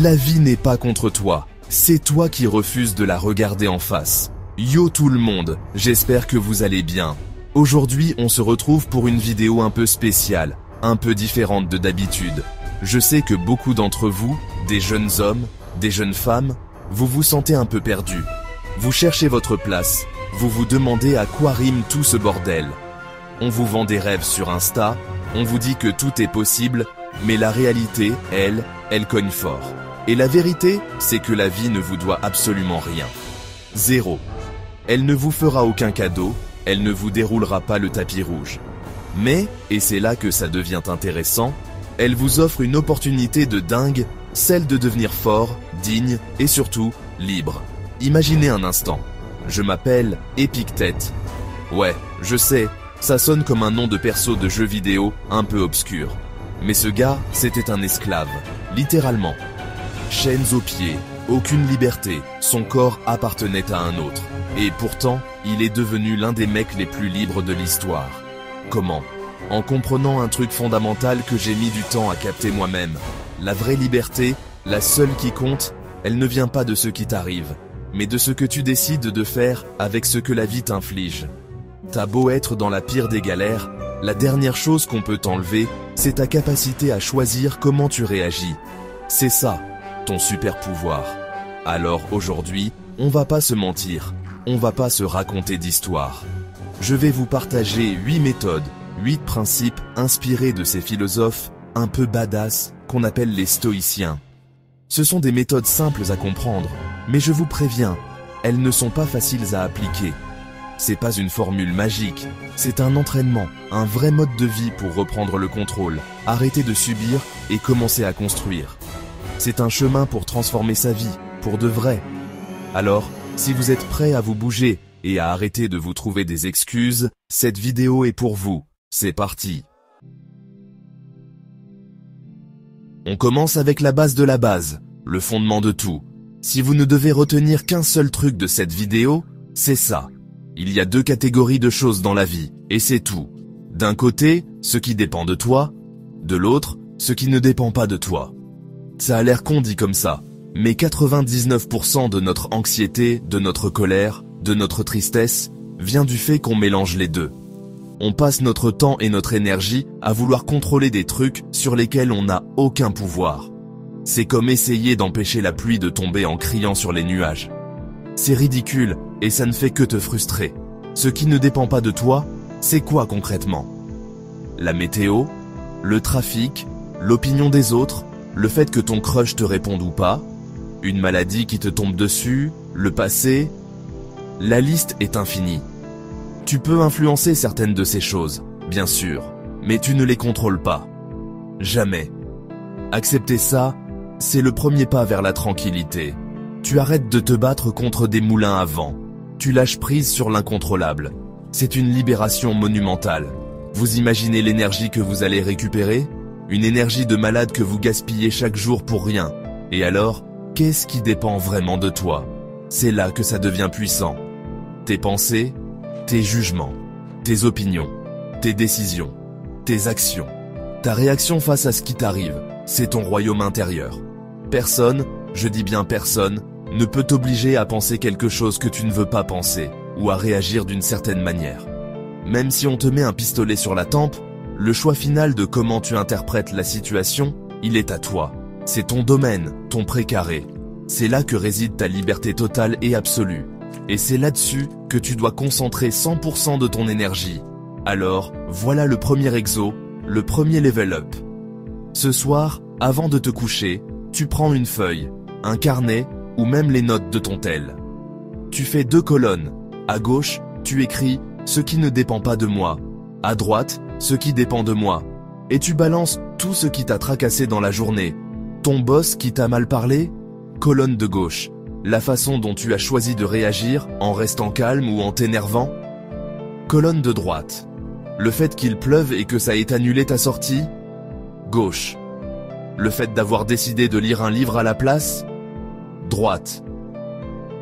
La vie n'est pas contre toi, c'est toi qui refuses de la regarder en face. Yo tout le monde, j'espère que vous allez bien. Aujourd'hui, on se retrouve pour une vidéo un peu spéciale, un peu différente de d'habitude. Je sais que beaucoup d'entre vous, des jeunes hommes, des jeunes femmes, vous vous sentez un peu perdus. Vous cherchez votre place, vous vous demandez à quoi rime tout ce bordel. On vous vend des rêves sur Insta, on vous dit que tout est possible, mais la réalité, elle cogne fort. Et la vérité, c'est que la vie ne vous doit absolument rien. Zéro. Elle ne vous fera aucun cadeau, elle ne vous déroulera pas le tapis rouge. Mais, et c'est là que ça devient intéressant, elle vous offre une opportunité de dingue, celle de devenir fort, digne et surtout, libre. Imaginez un instant. Je m'appelle Epictète. Ouais, je sais, ça sonne comme un nom de perso de jeu vidéo un peu obscur. Mais ce gars, c'était un esclave, littéralement. Chaînes aux pieds, aucune liberté, son corps appartenait à un autre. Et pourtant, il est devenu l'un des mecs les plus libres de l'histoire. Comment ? En comprenant un truc fondamental que j'ai mis du temps à capter moi-même. La vraie liberté, la seule qui compte, elle ne vient pas de ce qui t'arrive, mais de ce que tu décides de faire avec ce que la vie t'inflige. T'as beau être dans la pire des galères, la dernière chose qu'on peut t'enlever, c'est ta capacité à choisir comment tu réagis. C'est ça, ton super pouvoir. Alors aujourd'hui, on va pas se mentir, on va pas se raconter d'histoire. Je vais vous partager 8 méthodes, 8 principes inspirés de ces philosophes un peu badass qu'on appelle les stoïciens. Ce sont des méthodes simples à comprendre, mais je vous préviens, elles ne sont pas faciles à appliquer. C'est pas une formule magique, c'est un entraînement, un vrai mode de vie pour reprendre le contrôle, arrêter de subir et commencer à construire. C'est un chemin pour transformer sa vie, pour de vrai. Alors, si vous êtes prêt à vous bouger et à arrêter de vous trouver des excuses, cette vidéo est pour vous. C'est parti. On commence avec la base de la base, le fondement de tout. Si vous ne devez retenir qu'un seul truc de cette vidéo, c'est ça. Il y a 2 catégories de choses dans la vie, et c'est tout. D'un côté, ce qui dépend de toi, de l'autre, ce qui ne dépend pas de toi. Ça a l'air con dit comme ça, mais 99% de notre anxiété, de notre colère, de notre tristesse, vient du fait qu'on mélange les deux. On passe notre temps et notre énergie à vouloir contrôler des trucs sur lesquels on n'a aucun pouvoir. C'est comme essayer d'empêcher la pluie de tomber en criant sur les nuages. C'est ridicule et ça ne fait que te frustrer. Ce qui ne dépend pas de toi, c'est quoi concrètement ? La météo, le trafic, l'opinion des autres, le fait que ton crush te réponde ou pas, une maladie qui te tombe dessus, le passé. La liste est infinie. Tu peux influencer certaines de ces choses, bien sûr, mais tu ne les contrôles pas. Jamais. Accepter ça, c'est le premier pas vers la tranquillité. Tu arrêtes de te battre contre des moulins à vent. Tu lâches prise sur l'incontrôlable. C'est une libération monumentale. Vous imaginez l'énergie que vous allez récupérer ? Une énergie de malade que vous gaspillez chaque jour pour rien. Et alors, qu'est-ce qui dépend vraiment de toi ? C'est là que ça devient puissant. Tes pensées, tes jugements, tes opinions, tes décisions, tes actions, ta réaction face à ce qui t'arrive, c'est ton royaume intérieur. Personne, je dis bien personne, ne peut t'obliger à penser quelque chose que tu ne veux pas penser, ou à réagir d'une certaine manière. Même si on te met un pistolet sur la tempe, le choix final de comment tu interprètes la situation, il est à toi. C'est ton domaine, ton précaré. C'est là que réside ta liberté totale et absolue. Et c'est là-dessus que tu dois concentrer 100% de ton énergie. Alors, voilà le premier exo, le premier level up. Ce soir, avant de te coucher, tu prends une feuille, un carnet ou même les notes de ton tel. Tu fais 2 colonnes. À gauche, tu écris « ce qui ne dépend pas de moi ». À droite, « ce qui dépend de moi ». Et tu balances tout ce qui t'a tracassé dans la journée. Ton boss qui t'a mal parlé ? Colonne de gauche. La façon dont tu as choisi de réagir en restant calme ou en t'énervant ? Colonne de droite. Le fait qu'il pleuve et que ça ait annulé ta sortie ? Gauche. Le fait d'avoir décidé de lire un livre à la place ? Droite.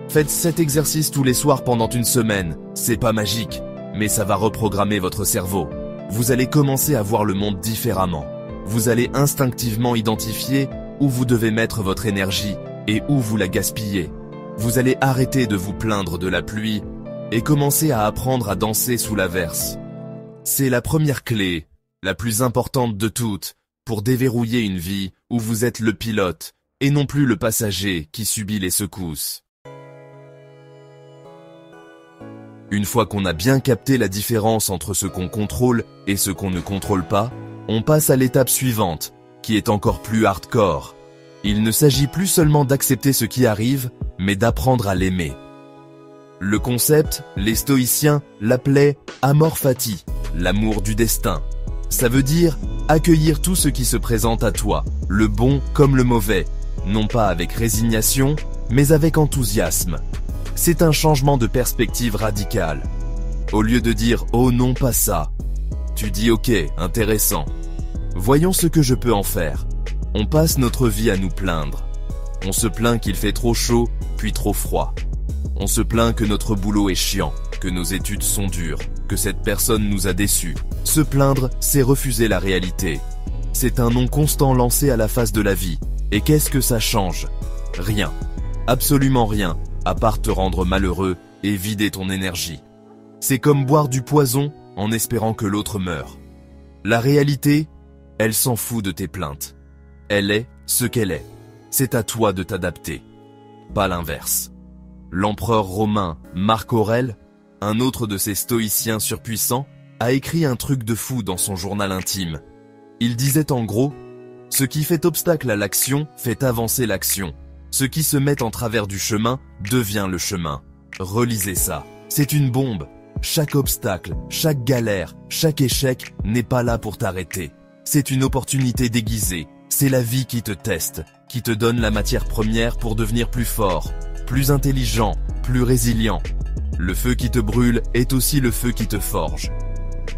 Faites cet exercice tous les soirs pendant une semaine. C'est pas magique, mais ça va reprogrammer votre cerveau. Vous allez commencer à voir le monde différemment. Vous allez instinctivement identifier où vous devez mettre votre énergie et où vous la gaspillez. Vous allez arrêter de vous plaindre de la pluie et commencer à apprendre à danser sous l'averse. C'est la première clé, la plus importante de toutes, pour déverrouiller une vie où vous êtes le pilote et non plus le passager qui subit les secousses. Une fois qu'on a bien capté la différence entre ce qu'on contrôle et ce qu'on ne contrôle pas, on passe à l'étape suivante, qui est encore plus hardcore. Il ne s'agit plus seulement d'accepter ce qui arrive, mais d'apprendre à l'aimer. Le concept, les stoïciens l'appelaient amor fati, l'amour du destin. Ça veut dire accueillir tout ce qui se présente à toi, le bon comme le mauvais, non pas avec résignation, mais avec enthousiasme. C'est un changement de perspective radical. Au lieu de dire « oh non, pas ça », tu dis « ok, intéressant. Voyons ce que je peux en faire ». On passe notre vie à nous plaindre. On se plaint qu'il fait trop chaud, puis trop froid. On se plaint que notre boulot est chiant, que nos études sont dures, que cette personne nous a déçus. Se plaindre, c'est refuser la réalité. C'est un non constant lancé à la face de la vie. Et qu'est-ce que ça change? Rien. Absolument rien, à part te rendre malheureux et vider ton énergie. C'est comme boire du poison en espérant que l'autre meure. La réalité, elle s'en fout de tes plaintes. Elle est ce qu'elle est. C'est à toi de t'adapter. Pas l'inverse. L'empereur romain Marc Aurèle, un autre de ces stoïciens surpuissants, a écrit un truc de fou dans son journal intime. Il disait en gros, « Ce qui fait obstacle à l'action fait avancer l'action. Ce qui se met en travers du chemin devient le chemin. » Relisez ça. C'est une bombe. Chaque obstacle, chaque galère, chaque échec n'est pas là pour t'arrêter. C'est une opportunité déguisée. C'est la vie qui te teste, qui te donne la matière première pour devenir plus fort, plus intelligent, plus résilient. Le feu qui te brûle est aussi le feu qui te forge.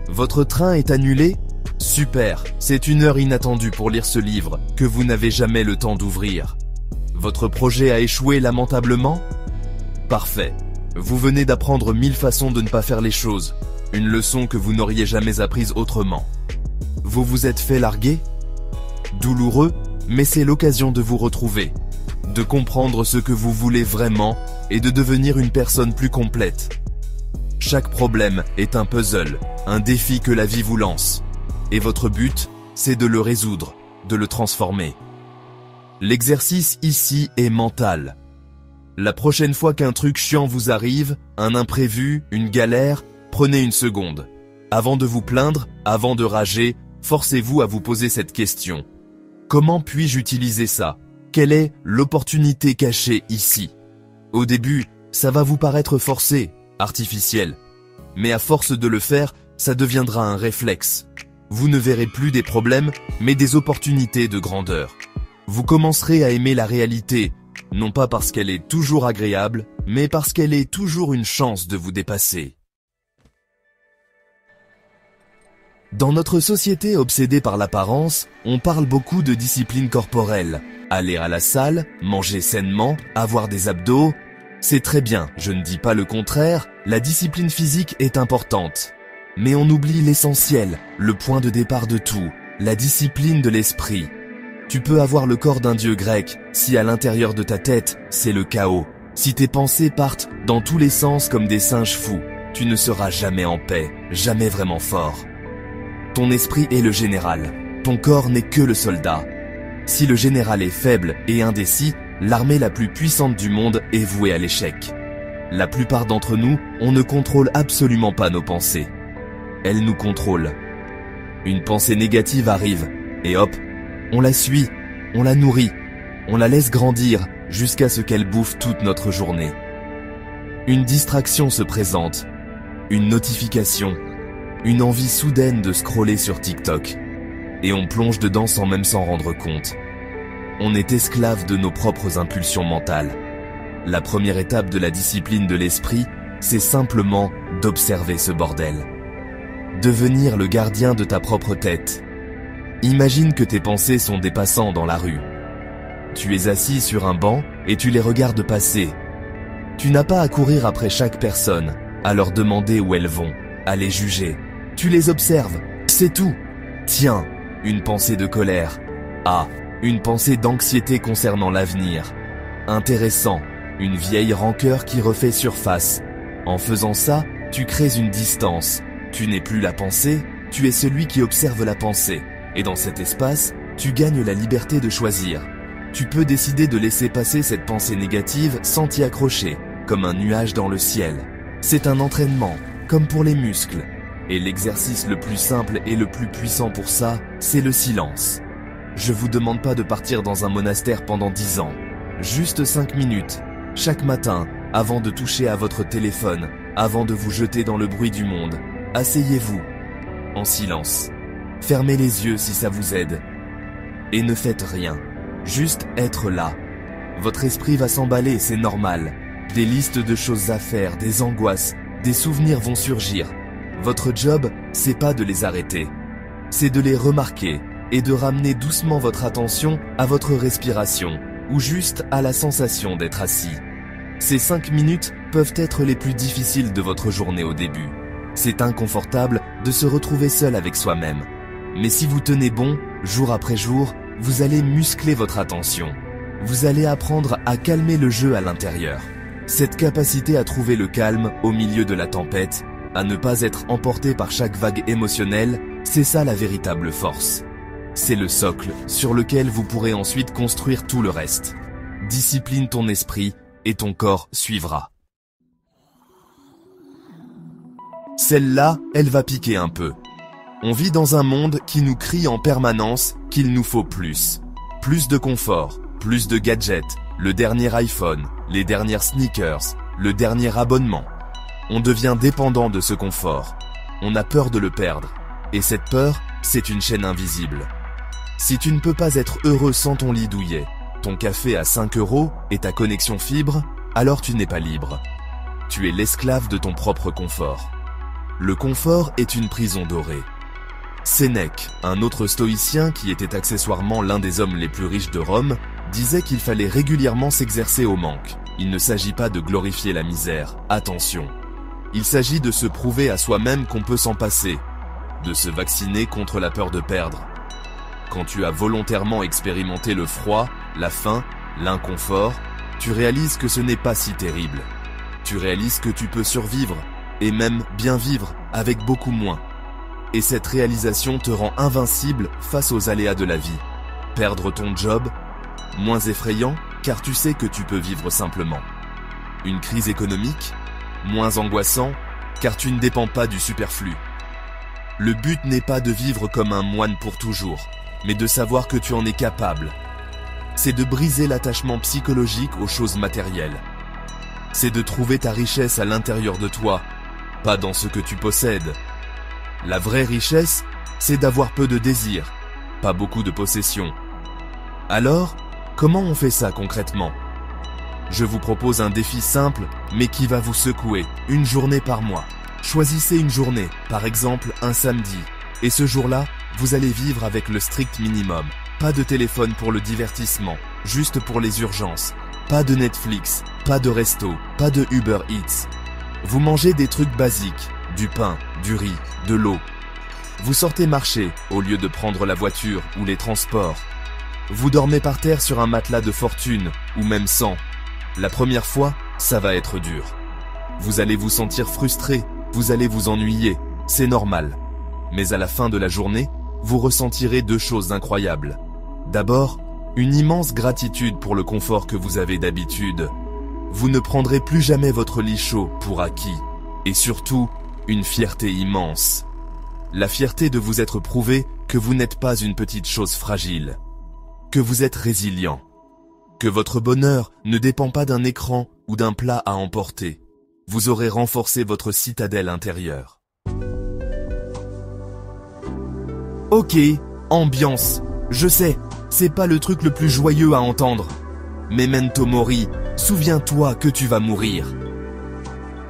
Votre train est annulé? Super, c'est une heure inattendue pour lire ce livre que vous n'avez jamais le temps d'ouvrir. Votre projet a échoué lamentablement? Parfait. Vous venez d'apprendre 1000 façons de ne pas faire les choses, une leçon que vous n'auriez jamais apprise autrement. Vous vous êtes fait larguer? Douloureux, mais c'est l'occasion de vous retrouver, de comprendre ce que vous voulez vraiment et de devenir une personne plus complète. Chaque problème est un puzzle, un défi que la vie vous lance. Et votre but, c'est de le résoudre, de le transformer. L'exercice ici est mental. La prochaine fois qu'un truc chiant vous arrive, un imprévu, une galère, prenez une seconde. Avant de vous plaindre, avant de rager, forcez-vous à vous poser cette question. Comment puis-je utiliser ça? Quelle est l'opportunité cachée ici? Au début, ça va vous paraître forcé, artificiel. Mais à force de le faire, ça deviendra un réflexe. Vous ne verrez plus des problèmes, mais des opportunités de grandeur. Vous commencerez à aimer la réalité, non pas parce qu'elle est toujours agréable, mais parce qu'elle est toujours une chance de vous dépasser. Dans notre société obsédée par l'apparence, on parle beaucoup de discipline corporelle. Aller à la salle, manger sainement, avoir des abdos, c'est très bien, je ne dis pas le contraire, la discipline physique est importante. Mais on oublie l'essentiel, le point de départ de tout, la discipline de l'esprit. Tu peux avoir le corps d'un dieu grec, si à l'intérieur de ta tête, c'est le chaos. Si tes pensées partent dans tous les sens comme des singes fous, tu ne seras jamais en paix, jamais vraiment fort. Ton esprit est le général, ton corps n'est que le soldat. Si le général est faible et indécis, l'armée la plus puissante du monde est vouée à l'échec. La plupart d'entre nous, on ne contrôle absolument pas nos pensées. Elles nous contrôlent. Une pensée négative arrive, et hop, on la suit, on la nourrit, on la laisse grandir jusqu'à ce qu'elle bouffe toute notre journée. Une distraction se présente, une notification, une envie soudaine de scroller sur TikTok. Et on plonge dedans sans même s'en rendre compte. On est esclave de nos propres impulsions mentales. La première étape de la discipline de l'esprit, c'est simplement d'observer ce bordel. Devenir le gardien de ta propre tête. Imagine que tes pensées sont des passants dans la rue. Tu es assis sur un banc et tu les regardes passer. Tu n'as pas à courir après chaque personne, à leur demander où elles vont, à les juger. Tu les observes, c'est tout. Tiens, une pensée de colère. Ah, Une pensée d'anxiété concernant l'avenir. Intéressant, une vieille rancœur qui refait surface. En faisant ça, tu crées une distance. Tu n'es plus la pensée, tu es celui qui observe la pensée. Et dans cet espace, tu gagnes la liberté de choisir. Tu peux décider de laisser passer cette pensée négative sans t'y accrocher, comme un nuage dans le ciel. C'est un entraînement, comme pour les muscles. Et l'exercice le plus simple et le plus puissant pour ça, c'est le silence. Je vous demande pas de partir dans un monastère pendant 10 ans. Juste 5 minutes, chaque matin, avant de toucher à votre téléphone, avant de vous jeter dans le bruit du monde. Asseyez-vous, en silence. Fermez les yeux si ça vous aide. Et ne faites rien. Juste être là. Votre esprit va s'emballer, c'est normal. Des listes de choses à faire, des angoisses, des souvenirs vont surgir. Votre job, c'est pas de les arrêter. C'est de les remarquer et de ramener doucement votre attention à votre respiration ou juste à la sensation d'être assis. Ces 5 minutes peuvent être les plus difficiles de votre journée au début. C'est inconfortable de se retrouver seul avec soi-même. Mais si vous tenez bon, jour après jour, vous allez muscler votre attention. Vous allez apprendre à calmer le jeu à l'intérieur. Cette capacité à trouver le calme au milieu de la tempête, à ne pas être emporté par chaque vague émotionnelle, c'est ça la véritable force. C'est le socle sur lequel vous pourrez ensuite construire tout le reste. Discipline ton esprit et ton corps suivra. Celle-là, elle va piquer un peu. On vit dans un monde qui nous crie en permanence qu'il nous faut plus. Plus de confort, plus de gadgets, le dernier iPhone, les dernières sneakers, le dernier abonnement. On devient dépendant de ce confort. On a peur de le perdre. Et cette peur, c'est une chaîne invisible. Si tu ne peux pas être heureux sans ton lit douillet, ton café à 5 € et ta connexion fibre, alors tu n'es pas libre. Tu es l'esclave de ton propre confort. Le confort est une prison dorée. Sénèque, un autre stoïcien qui était accessoirement l'un des hommes les plus riches de Rome, disait qu'il fallait régulièrement s'exercer au manque. Il ne s'agit pas de glorifier la misère, attention. Il s'agit de se prouver à soi-même qu'on peut s'en passer, de se vacciner contre la peur de perdre. Quand tu as volontairement expérimenté le froid, la faim, l'inconfort, tu réalises que ce n'est pas si terrible. Tu réalises que tu peux survivre, et même bien vivre, avec beaucoup moins. Et cette réalisation te rend invincible face aux aléas de la vie. Perdre ton job, moins effrayant, car tu sais que tu peux vivre simplement. Une crise économique, moins angoissant, car tu ne dépends pas du superflu. Le but n'est pas de vivre comme un moine pour toujours, mais de savoir que tu en es capable. C'est de briser l'attachement psychologique aux choses matérielles. C'est de trouver ta richesse à l'intérieur de toi, pas dans ce que tu possèdes. La vraie richesse, c'est d'avoir peu de désirs, pas beaucoup de possessions. Alors, comment on fait ça concrètement ? Je vous propose un défi simple, mais qui va vous secouer, une journée par mois. Choisissez une journée, par exemple un samedi, et ce jour-là, vous allez vivre avec le strict minimum. Pas de téléphone pour le divertissement, juste pour les urgences. Pas de Netflix, pas de resto, pas de Uber Eats. Vous mangez des trucs basiques, du pain, du riz, de l'eau. Vous sortez marcher au lieu de prendre la voiture ou les transports. Vous dormez par terre sur un matelas de fortune, ou même sans. La première fois, ça va être dur. Vous allez vous sentir frustré, vous allez vous ennuyer, c'est normal. Mais à la fin de la journée, vous ressentirez 2 choses incroyables. D'abord, une immense gratitude pour le confort que vous avez d'habitude. Vous ne prendrez plus jamais votre lit chaud pour acquis. Et surtout, une fierté immense. La fierté de vous être prouvé que vous n'êtes pas une petite chose fragile. Que vous êtes résilient. Que votre bonheur ne dépend pas d'un écran ou d'un plat à emporter. Vous aurez renforcé votre citadelle intérieure. Ok, ambiance. Je sais, c'est pas le truc le plus joyeux à entendre. Memento mori, souviens-toi que tu vas mourir.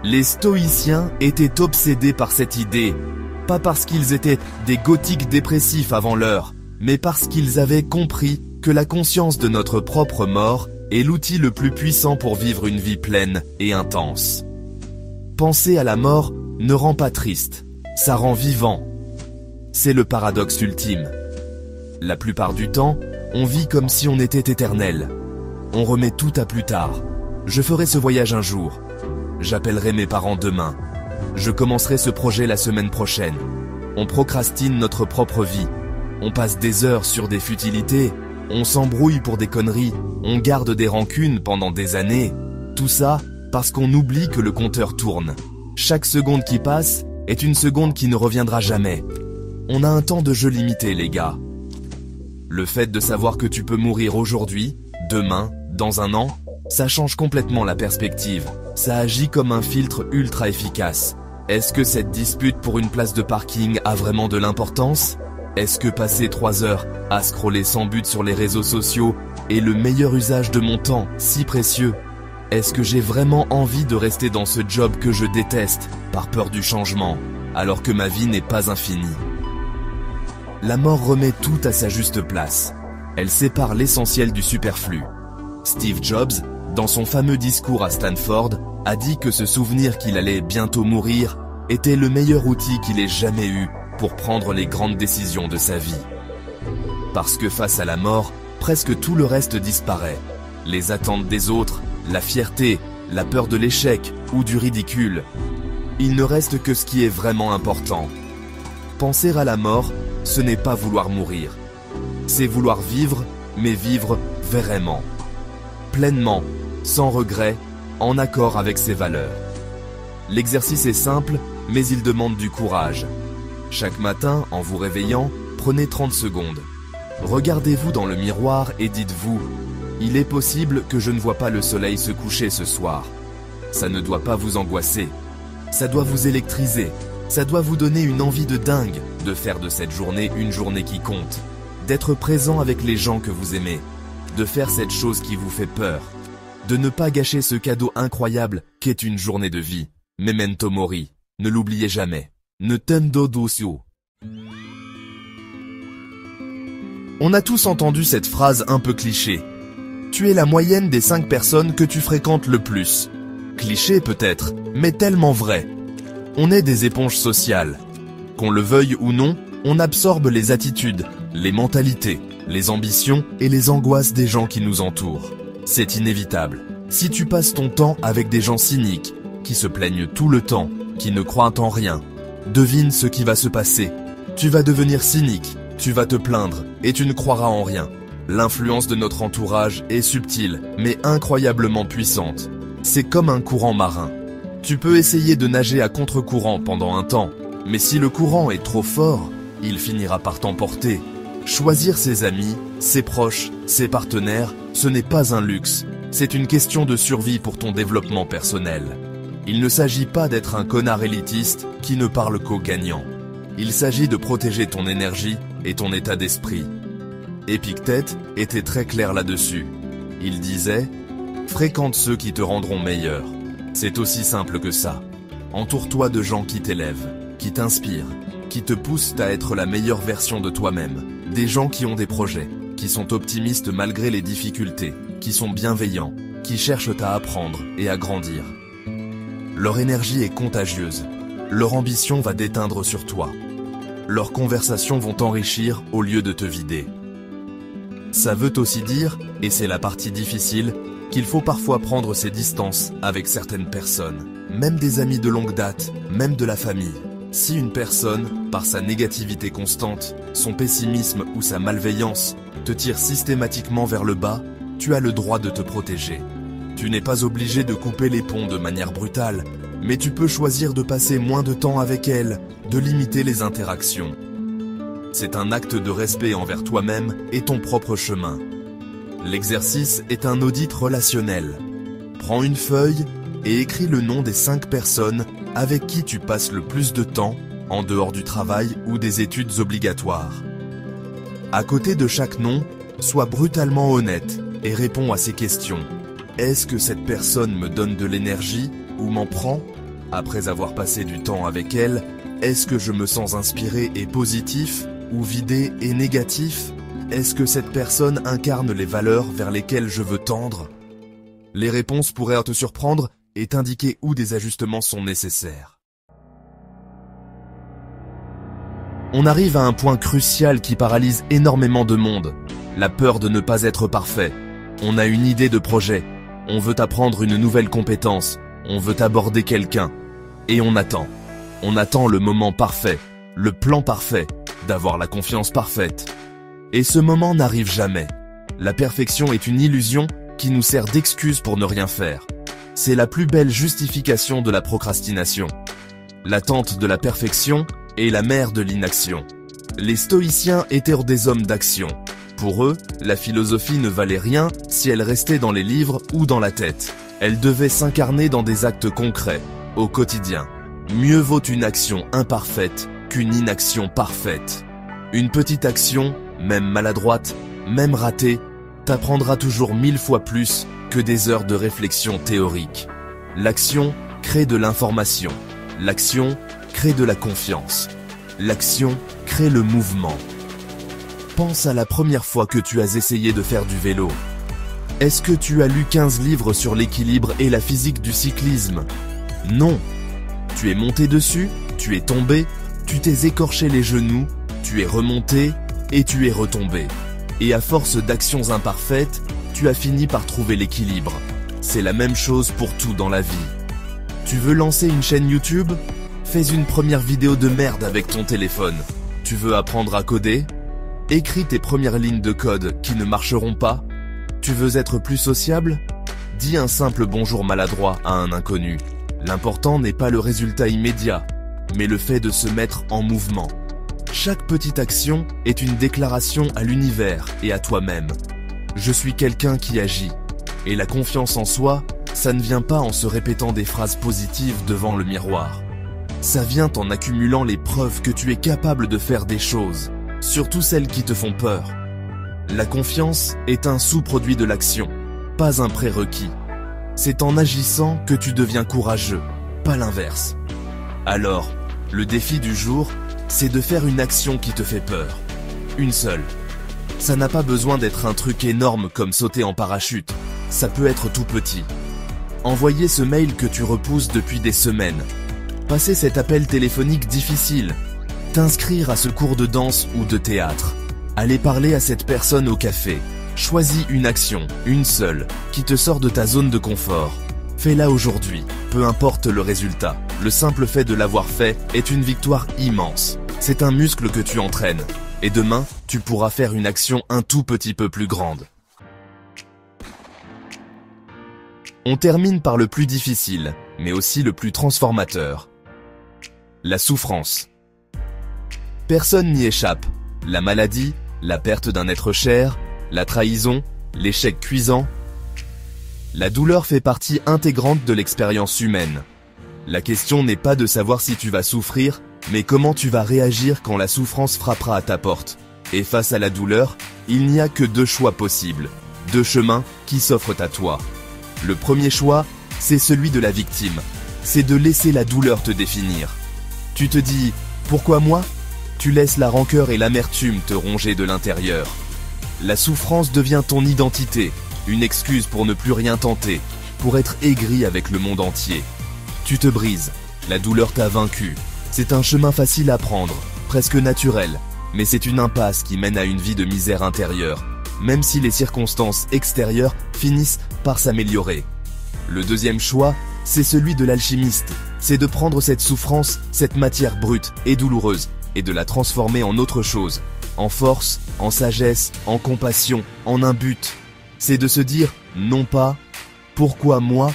Les stoïciens étaient obsédés par cette idée, pas parce qu'ils étaient des gothiques dépressifs avant l'heure, mais parce qu'ils avaient compris que la conscience de notre propre mort est l'outil le plus puissant pour vivre une vie pleine et intense. Penser à la mort ne rend pas triste, ça rend vivant. C'est le paradoxe ultime. La plupart du temps, On vit comme si on était éternel. On remet tout à plus tard. Je ferai ce voyage un jour. J'appellerai mes parents demain. Je commencerai ce projet la semaine prochaine. On procrastine notre propre vie. On passe des heures sur des futilités. On s'embrouille pour des conneries. On garde des rancunes pendant des années. Tout ça parce qu'on oublie que le compteur tourne. Chaque seconde qui passe est une seconde qui ne reviendra jamais. On a un temps de jeu limité, les gars. Le fait de savoir que tu peux mourir aujourd'hui, demain, dans un an, ça change complètement la perspective. Ça agit comme un filtre ultra efficace. Est-ce que cette dispute pour une place de parking a vraiment de l'importance? Est-ce que passer 3 heures à scroller sans but sur les réseaux sociaux est le meilleur usage de mon temps, si précieux? Est-ce que j'ai vraiment envie de rester dans ce job que je déteste, par peur du changement, alors que ma vie n'est pas infinie? La mort remet tout à sa juste place. Elle sépare l'essentiel du superflu. Steve Jobs, dans son fameux discours à Stanford, a dit que se souvenir qu'il allait bientôt mourir était le meilleur outil qu'il ait jamais eu pour prendre les grandes décisions de sa vie. Parce que face à la mort, presque tout le reste disparaît. Les attentes des autres, la fierté, la peur de l'échec ou du ridicule. Il ne reste que ce qui est vraiment important. Penser à la mort, ce n'est pas vouloir mourir. C'est vouloir vivre, mais vivre vraiment. Pleinement, sans regret, en accord avec ses valeurs. L'exercice est simple, mais il demande du courage. Chaque matin, en vous réveillant, prenez 30 secondes. Regardez-vous dans le miroir et dites-vous « Il est possible que je ne vois pas le soleil se coucher ce soir ». Ça ne doit pas vous angoisser. Ça doit vous électriser. Ça doit vous donner une envie de dingue de faire de cette journée une journée qui compte. D'être présent avec les gens que vous aimez. De faire cette chose qui vous fait peur. De ne pas gâcher ce cadeau incroyable qu'est une journée de vie. Memento mori. Ne l'oubliez jamais. Ne tendo docio. On a tous entendu cette phrase un peu cliché. Tu es la moyenne des 5 personnes que tu fréquentes le plus. Cliché peut-être, mais tellement vrai. On est des éponges sociales. Qu'on le veuille ou non, on absorbe les attitudes, les mentalités, les ambitions et les angoisses des gens qui nous entourent. C'est inévitable. Si tu passes ton temps avec des gens cyniques, qui se plaignent tout le temps, qui ne croient en rien, devine ce qui va se passer. Tu vas devenir cynique, tu vas te plaindre et tu ne croiras en rien. L'influence de notre entourage est subtile, mais incroyablement puissante. C'est comme un courant marin. Tu peux essayer de nager à contre-courant pendant un temps, mais si le courant est trop fort, il finira par t'emporter. Choisir ses amis, ses proches, ses partenaires, ce n'est pas un luxe. C'est une question de survie pour ton développement personnel. Il ne s'agit pas d'être un connard élitiste qui ne parle qu'aux gagnants. Il s'agit de protéger ton énergie et ton état d'esprit. Épictète était très clair là-dessus. Il disait « Fréquente ceux qui te rendront meilleur ». C'est aussi simple que ça. Entoure-toi de gens qui t'élèvent, qui t'inspirent, qui te poussent à être la meilleure version de toi-même. Des gens qui ont des projets, qui sont optimistes malgré les difficultés, qui sont bienveillants, qui cherchent à apprendre et à grandir. Leur énergie est contagieuse. Leur ambition va déteindre sur toi. Leurs conversations vont t'enrichir au lieu de te vider. Ça veut aussi dire, et c'est la partie difficile, qu'il faut parfois prendre ses distances avec certaines personnes, même des amis de longue date, même de la famille. Si une personne, par sa négativité constante, son pessimisme ou sa malveillance, te tire systématiquement vers le bas, tu as le droit de te protéger. Tu n'es pas obligé de couper les ponts de manière brutale, mais tu peux choisir de passer moins de temps avec elle, de limiter les interactions. C'est un acte de respect envers toi-même et ton propre chemin. L'exercice est un audit relationnel. Prends une feuille et écris le nom des 5 personnes avec qui tu passes le plus de temps en dehors du travail ou des études obligatoires. À côté de chaque nom, sois brutalement honnête et réponds à ces questions. Est-ce que cette personne me donne de l'énergie ou m'en prend? Après avoir passé du temps avec elle, est-ce que je me sens inspiré et positif ou vidé et négatif? Est-ce que cette personne incarne les valeurs vers lesquelles je veux tendre? Les réponses pourraient te surprendre et t'indiquer où des ajustements sont nécessaires. On arrive à un point crucial qui paralyse énormément de monde. la peur de ne pas être parfait. On a une idée de projet, on veut apprendre une nouvelle compétence, on veut aborder quelqu'un. Et on attend. On attend le moment parfait, le plan parfait, d'avoir la confiance parfaite. Et ce moment n'arrive jamais. La perfection est une illusion qui nous sert d'excuse pour ne rien faire. C'est la plus belle justification de la procrastination. L'attente de la perfection est la mère de l'inaction. Les stoïciens étaient des hommes d'action. Pour eux, la philosophie ne valait rien si elle restait dans les livres ou dans la tête. Elle devait s'incarner dans des actes concrets, au quotidien. Mieux vaut une action imparfaite qu'une inaction parfaite. Une petite action, même maladroite, même ratée, t'apprendra toujours 1000 fois plus que des heures de réflexion théorique. L'action crée de l'information. L'action crée de la confiance. L'action crée le mouvement. Pense à la première fois que tu as essayé de faire du vélo. Est-ce que tu as lu 15 livres sur l'équilibre et la physique du cyclisme? Non. Tu es monté dessus, tu es tombé, tu t'es écorché les genoux, tu es remonté et tu es retombé. Et à force d'actions imparfaites, tu as fini par trouver l'équilibre. C'est la même chose pour tout dans la vie. Tu veux lancer une chaîne YouTube? Fais une première vidéo de merde avec ton téléphone. Tu veux apprendre à coder? Écris tes premières lignes de code qui ne marcheront pas. Tu veux être plus sociable? Dis un simple bonjour maladroit à un inconnu. L'important n'est pas le résultat immédiat, mais le fait de se mettre en mouvement. Chaque petite action est une déclaration à l'univers et à toi-même. Je suis quelqu'un qui agit. Et la confiance en soi, ça ne vient pas en se répétant des phrases positives devant le miroir. Ça vient en accumulant les preuves que tu es capable de faire des choses, surtout celles qui te font peur. La confiance est un sous-produit de l'action, pas un prérequis. C'est en agissant que tu deviens courageux, pas l'inverse. Alors, le défi du jour, c'est de faire une action qui te fait peur. Une seule. Ça n'a pas besoin d'être un truc énorme comme sauter en parachute. Ça peut être tout petit. Envoyer ce mail que tu repousses depuis des semaines. Passer cet appel téléphonique difficile. T'inscrire à ce cours de danse ou de théâtre. Aller parler à cette personne au café. Choisis une action, une seule, qui te sort de ta zone de confort. Fais-la aujourd'hui, peu importe le résultat. Le simple fait de l'avoir fait est une victoire immense. C'est un muscle que tu entraînes. Et demain, tu pourras faire une action un tout petit peu plus grande. On termine par le plus difficile, mais aussi le plus transformateur. La souffrance. Personne n'y échappe. La maladie, la perte d'un être cher, la trahison, l'échec cuisant. La douleur fait partie intégrante de l'expérience humaine. La question n'est pas de savoir si tu vas souffrir, mais comment tu vas réagir quand la souffrance frappera à ta porte. Et face à la douleur, il n'y a que deux choix possibles, deux chemins qui s'offrent à toi. Le premier choix, c'est celui de la victime. C'est de laisser la douleur te définir. Tu te dis « Pourquoi moi ?» Tu laisses la rancœur et l'amertume te ronger de l'intérieur. La souffrance devient ton identité, une excuse pour ne plus rien tenter, pour être aigri avec le monde entier. Tu te brises, la douleur t'a vaincu. C'est un chemin facile à prendre, presque naturel, mais c'est une impasse qui mène à une vie de misère intérieure, même si les circonstances extérieures finissent par s'améliorer. Le deuxième choix, c'est celui de l'alchimiste. C'est de prendre cette souffrance, cette matière brute et douloureuse, et de la transformer en autre chose, en force, en sagesse, en compassion, en un but. C'est de se dire, non pas « pourquoi moi ?»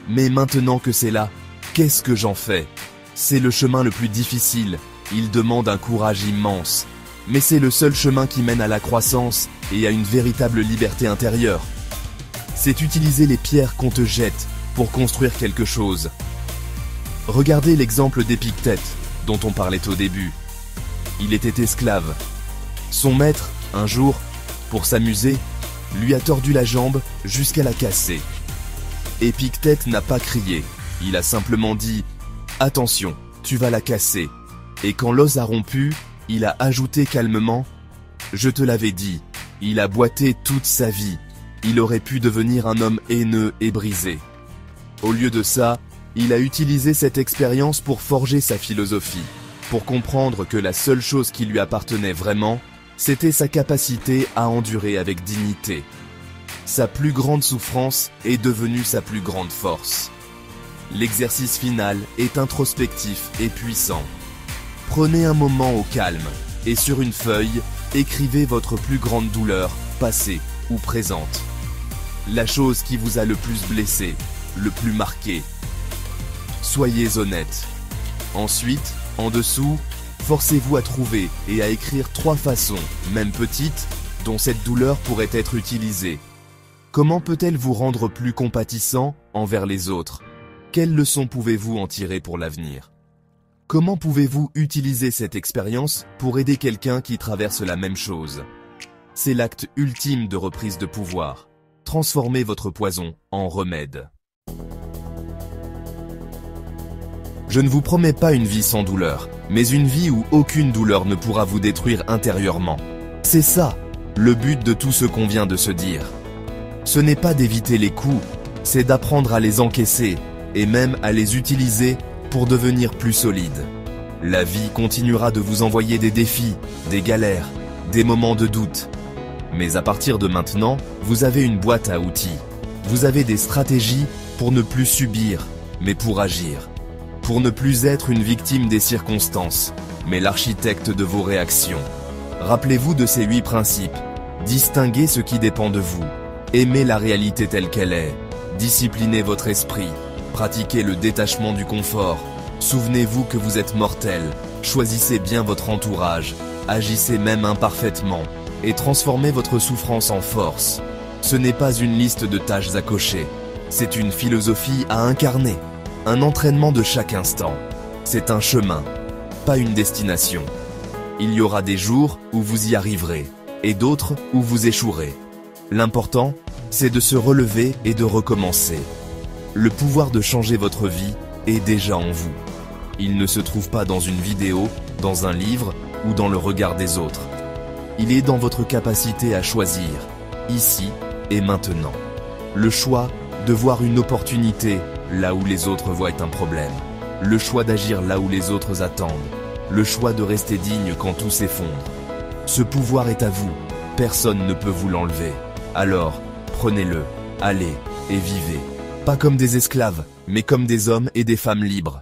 mais maintenant que c'est là, qu'est-ce que j'en fais? C'est le chemin le plus difficile, il demande un courage immense, mais c'est le seul chemin qui mène à la croissance et à une véritable liberté intérieure. C'est utiliser les pierres qu'on te jette pour construire quelque chose. Regardez l'exemple d'Épictète, dont on parlait au début. Il était esclave. Son maître, un jour, pour s'amuser, lui a tordu la jambe jusqu'à la casser. Épictète n'a pas crié, il a simplement dit « Attention, tu vas la casser ». Et quand l'os a rompu, il a ajouté calmement « Je te l'avais dit ». Il a boité toute sa vie. Il aurait pu devenir un homme haineux et brisé. Au lieu de ça, il a utilisé cette expérience pour forger sa philosophie, pour comprendre que la seule chose qui lui appartenait vraiment, C'était sa capacité à endurer avec dignité. Sa plus grande souffrance est devenue sa plus grande force. L'exercice final est introspectif et puissant. Prenez un moment au calme et sur une feuille, écrivez votre plus grande douleur, passée ou présente. La chose qui vous a le plus blessé, le plus marqué. Soyez honnête. Ensuite, en dessous, forcez-vous à trouver et à écrire 3 façons, même petites, dont cette douleur pourrait être utilisée. Comment peut-elle vous rendre plus compatissant envers les autres? Quelles leçons pouvez-vous en tirer pour l'avenir? Comment pouvez-vous utiliser cette expérience pour aider quelqu'un qui traverse la même chose? C'est l'acte ultime de reprise de pouvoir. Transformez votre poison en remède. Je ne vous promets pas une vie sans douleur, mais une vie où aucune douleur ne pourra vous détruire intérieurement. C'est ça, le but de tout ce qu'on vient de se dire. Ce n'est pas d'éviter les coups, c'est d'apprendre à les encaisser et même à les utiliser pour devenir plus solide. La vie continuera de vous envoyer des défis, des galères, des moments de doute. Mais à partir de maintenant, vous avez une boîte à outils. Vous avez des stratégies pour ne plus subir, mais pour agir. Pour ne plus être une victime des circonstances, mais l'architecte de vos réactions. Rappelez-vous de ces 8 principes. Distinguez ce qui dépend de vous. Aimez la réalité telle qu'elle est. Disciplinez votre esprit. Pratiquez le détachement du confort. Souvenez-vous que vous êtes mortel. Choisissez bien votre entourage. Agissez même imparfaitement. Et transformez votre souffrance en force. Ce n'est pas une liste de tâches à cocher. C'est une philosophie à incarner. Un entraînement de chaque instant. C'est un chemin, pas une destination. Il y aura des jours où vous y arriverez, et d'autres où vous échouerez. L'important, c'est de se relever et de recommencer. Le pouvoir de changer votre vie est déjà en vous. Il ne se trouve pas dans une vidéo, dans un livre ou dans le regard des autres. Il est dans votre capacité à choisir, ici et maintenant. Le choix de voir une opportunité là où les autres voient un problème. Le choix d'agir là où les autres attendent. Le choix de rester digne quand tout s'effondre. Ce pouvoir est à vous. Personne ne peut vous l'enlever. Alors, prenez-le, allez et vivez. Pas comme des esclaves, mais comme des hommes et des femmes libres.